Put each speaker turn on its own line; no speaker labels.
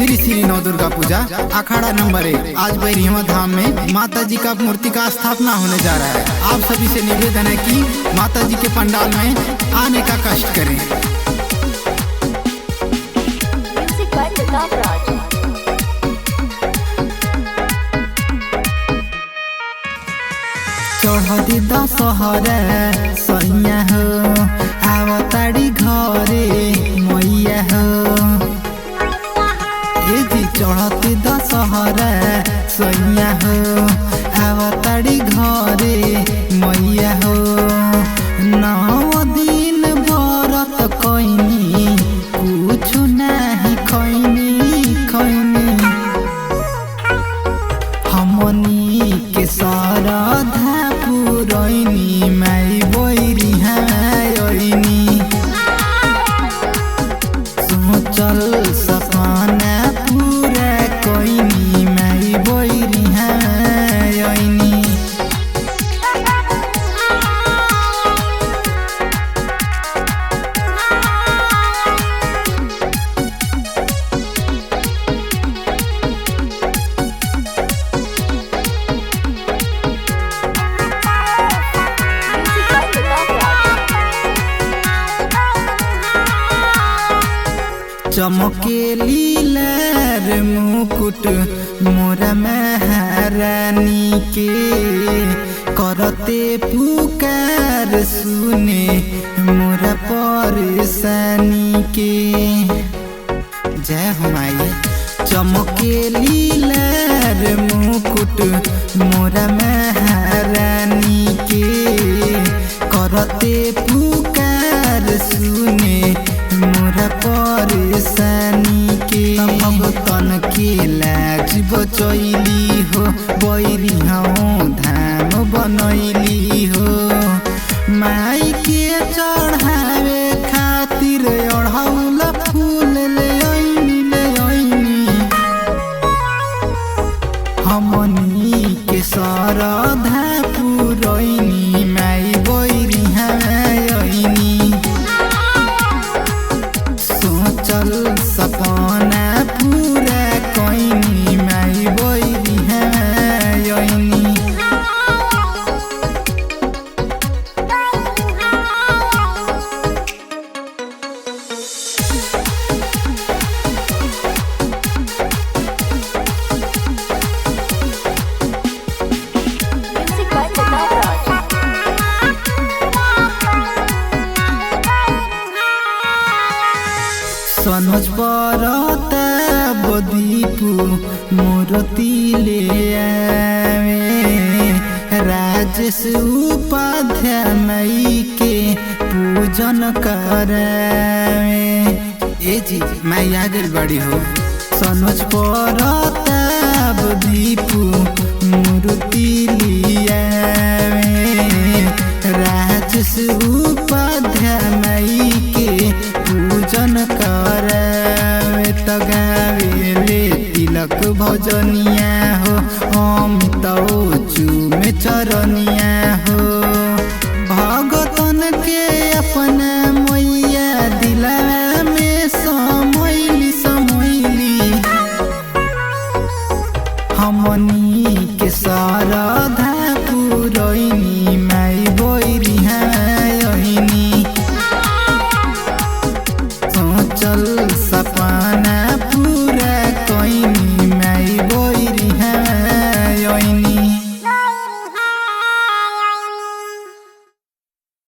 श्री श्री नौ दुर्गा पूजा अखाड़ा नंबर 1 आज बैरिहवा धाम में माता जी का मूर्ति का स्थापना होने जा रहा है। आप सभी से निवेदन है कि माता जी के पंडाल में आने का कष्ट करें। चढ़ी दशहरा सैया हो आवताड़ी घरे मैया हो। चढ़ती दशहरा सैया हो आवताड़ी घरे मैया हो। 9 दिन व्रत कइनी कुछ नहीं खैनी हमनी के श्रद्धा पुरैनी माई बैरिहा अइनी। सोचल सपना पूरा कइनी माई बैरिहा अइनी। चमकेली लार मुकुट मोरा महारानी के करते पुकार सुने मोरा परेशानी के। जय हो माई। चमकेली लार मुकुट मोरा महारानी के करते पुकार सुने मोरा परेशानी के। भगतन के लाज बचैली हो बैरिहा धाम बनैली हो। माई के चढ़ावे खातिर अढ़ौल फूल ले आइनी हमनी के श्रद्धा पुरैनी माई बैरिहा अइनी। सोचल सपना पूरा कइनी माई बैरिहा अइनी। सनोज परता बदीपू मूर्ति ले आवे। राजेश उपाध्याय माई के पूजन करावे। ए जी माई आ गइल बड़ी हो। सनोज परता बदीपू मूर्ति ले आवे। राजेश उपाध्याय माई के पूजन करावे त गावेले तिलक भजनिया हो। अमित चूमे चरनिया हो। भगतन के अपना मैया दिला में समैली हमनी के श्रद्धा पुरैनी माई बैरिहा अइनी। सोचल सपना